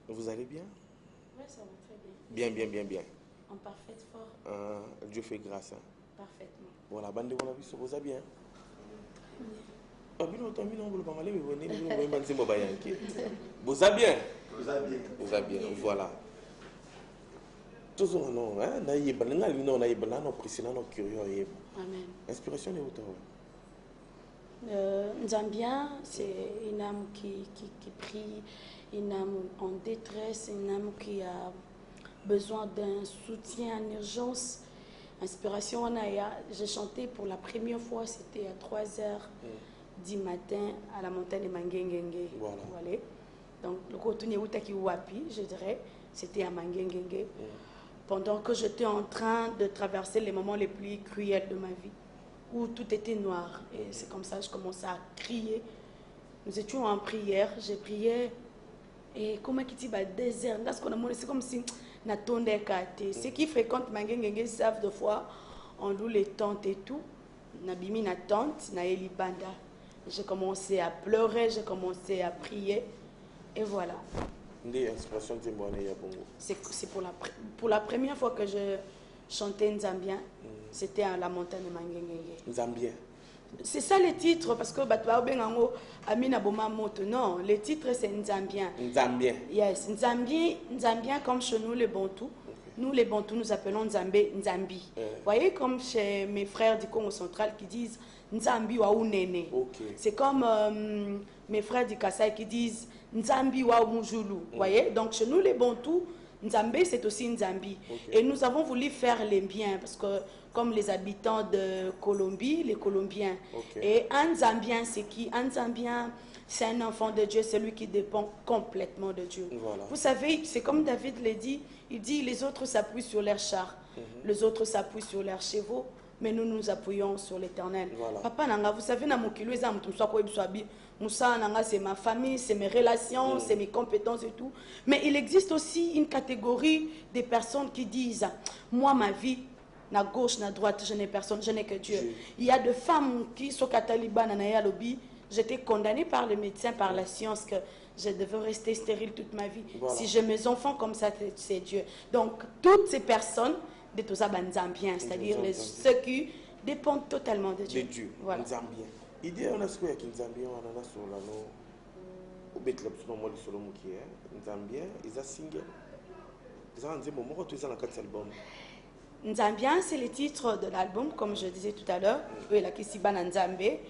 Vous allez bien? Oui, ça va très bien. Bien. En parfaite forme. Dieu fait grâce. Hein? Parfaitement. Voilà, bande de vous allez bien? Vous allez bien, voilà. Tous non, hein? Amen. Inspiration de autant. Nzambien, c'est une âme qui prie, une âme en détresse, une âme qui a besoin d'un soutien en urgence. Inspiration, j'ai chanté pour la première fois, c'était à 3 heures du matin à la montagne de Mangengenge. Voilà. Donc, le côté Utaki Wapi, je dirais, c'était à Mangengenge. Pendant que j'étais en train de traverser les moments les plus cruels de ma vie, où tout était noir. Et c'est comme ça que je commençais à crier. Nous étions en prière, j'ai prié. Et comment il y a désert, c'est comme si n'attendait qu'à terre. Ceux qui fréquentent Mangengenge savent de fois, on loue les tentes et tout. Nabimi na tente, na elibanda. J'ai commencé à pleurer, j'ai commencé à prier. Et voilà. C'est pour la première fois que je chantais Nzambien. C'était à la montagne de Mangengenge. Nzambien. C'est ça le titre, parce que Amina Boma Moto. Non, le titre c'est Nzambien. Nzambien. Yes, Nzambien comme chez nous les Bantous. Nous les Bantous nous appelons Nzambé, Nzambi. Vous voyez comme chez mes frères du Congo central qui disent Nzambi wa Unene. C'est comme mes frères du Kasaï qui disent Nzambi wa Mujulu. Vous voyez, donc chez nous les Bantous, Nzambé c'est aussi Nzambi. Et nous avons voulu faire les biens parce que comme les habitants de Colombie, les Colombiens. Et un Zambien, c'est qui? Un Zambien, c'est un enfant de Dieu, celui qui dépend complètement de Dieu. Voilà. Vous savez, c'est comme David l'a dit, il dit les autres s'appuient sur leurs chars, les autres s'appuient sur leurs chevaux, mais nous nous appuyons sur l'Éternel. Voilà. Papa Nanga, vous savez, c'est ma famille, c'est mes relations, c'est mes compétences et tout. Mais il existe aussi une catégorie des personnes qui disent, moi ma vie, na gauche, na droite, je n'ai personne, je n'ai que Dieu. Il y a des femmes qui sont cataliban à lobby. J'étais condamnée par le médecin, par la science, que je devais rester stérile toute ma vie. Voilà. Si j'ai mes enfants comme ça, c'est Dieu. Donc, toutes ces personnes, de tout ça, Nzambien, c'est-à-dire ceux qui dépendent totalement de Dieu. De Dieu, voilà. Nzambien. Idée, on a ce qu'il y a Nzambien, on a sur la no. Au Betlem, sur le mot de Solomon qui est Nzambien, ils ont single. Ils ont un moment où ils ont un album. Nzambien, c'est le titre de l'album, comme je disais tout à l'heure. La Kisiba Nzambé.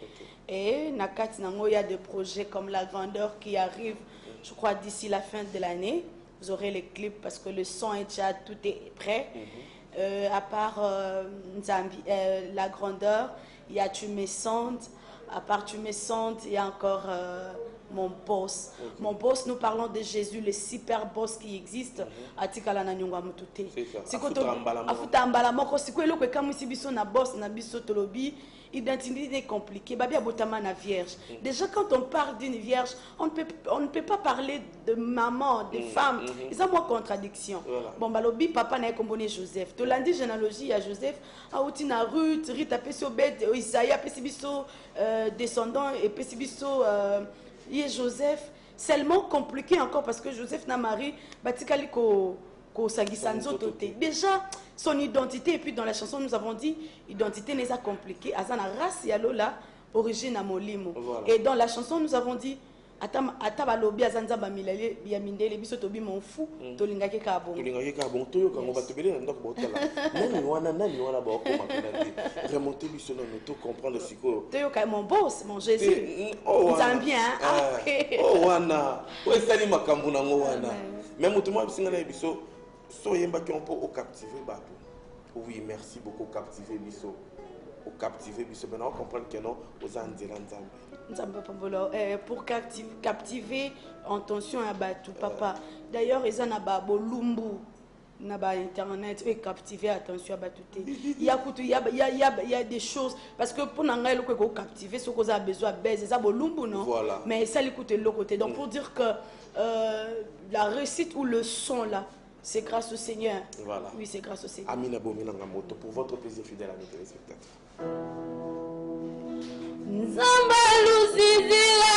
Et Nakati Nango, il y a des projets comme La Grandeur qui arrivent, je crois, d'ici la fin de l'année. Vous aurez les clips parce que le son est déjà, tout est prêt. À part La Grandeur, il y a Tu me sondes. À part Tu me sondes, il y a encore Mon boss. Mon boss, nous parlons de Jésus, le super boss qui existe. Atikala na nyongwa mutute. C'est quoi afuta mbala moko si quoi eloko kamusi biso na boss na biso tolobi. Identité compliquée, babia botama na vierge. Déjà quand on parle d'une vierge, on ne peut pas parler de maman, de femme. Ils ont moins contradiction. Bon balobi papa na kombone Joseph. To lundi généalogie à Joseph, aouti na Ruth, Rita peso Obed, Isaïa pesibiso descendant et pesibiso Joseph. Seulement compliqué encore parce que Joseph na Marie batikali ko déjà son identité, et puis dans la chanson nous avons dit identité n'est pas compliquée, azana race yalola origine à molimo. Et dans la chanson nous avons dit atabalobi azanza bamilale biamindele biso tobi mon fou tolingaki ka bon toyo ka ngoba tobele ndako botala nani wana ba ko makana remonter biso non to comprendre siko toyo ka mon boss mon Jésus Zambien wana o sali makambu na ngo wana même tout moi singa na biso so yemba qui on peut au captiver bateau. Oui, merci beaucoup captiver biso. Au captiver biso maintenant on comprend que non aux anzela nzambe. Pour captiver attention à bateau papa. D'ailleurs ils en a ba bolumbu na ba internet et captiver attention à bateau. Il y a des choses parce que pour n'engager le ko captiver ce qu'on a besoin baiser ça bolumbu non. Voilà. Mais ça l'écoute de l'autre côté. Donc pour dire que la réussite ou le son là c'est grâce au Seigneur. Voilà. Oui, c'est grâce au Seigneur. Amina Bomina Ngamoto, pour votre plaisir fidèle à mes téléspectateurs. Nzamba Lucizila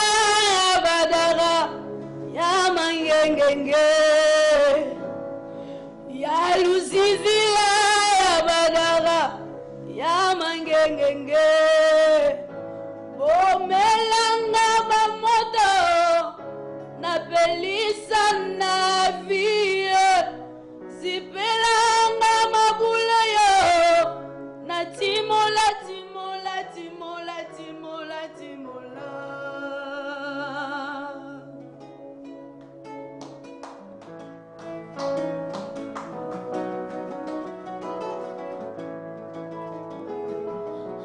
Badara Ya Mangengenge pelisa na vie zipelanga mabula yo na timola timola timola timola timola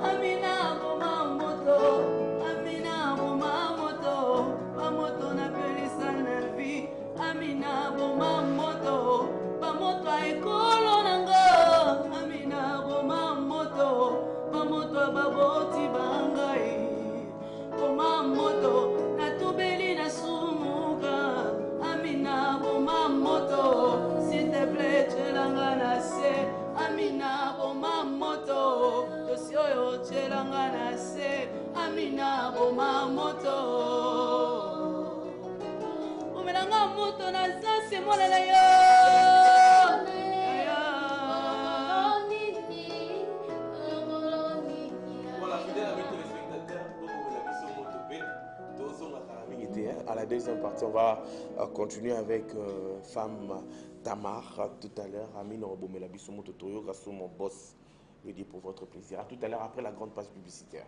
Amina boma moto Amina boma moto bamoto na pelisa na vie Amina boma moto bamoto ekolo nanga Amina boma moto bamoto baboti bangai boma moto na tubeli na sumuka Amina boma moto s'il te plaît chelanga na se Amina boma moto dosio yo chelanga na se Amina boma moto Omelanga moto na zase mwana na yo À la deuxième partie, on va continuer avec Femme Tamar tout à l'heure. Amine Robomela Bissomo Totoyo, mon boss, le dit pour votre plaisir. À tout à l'heure après la grande page publicitaire.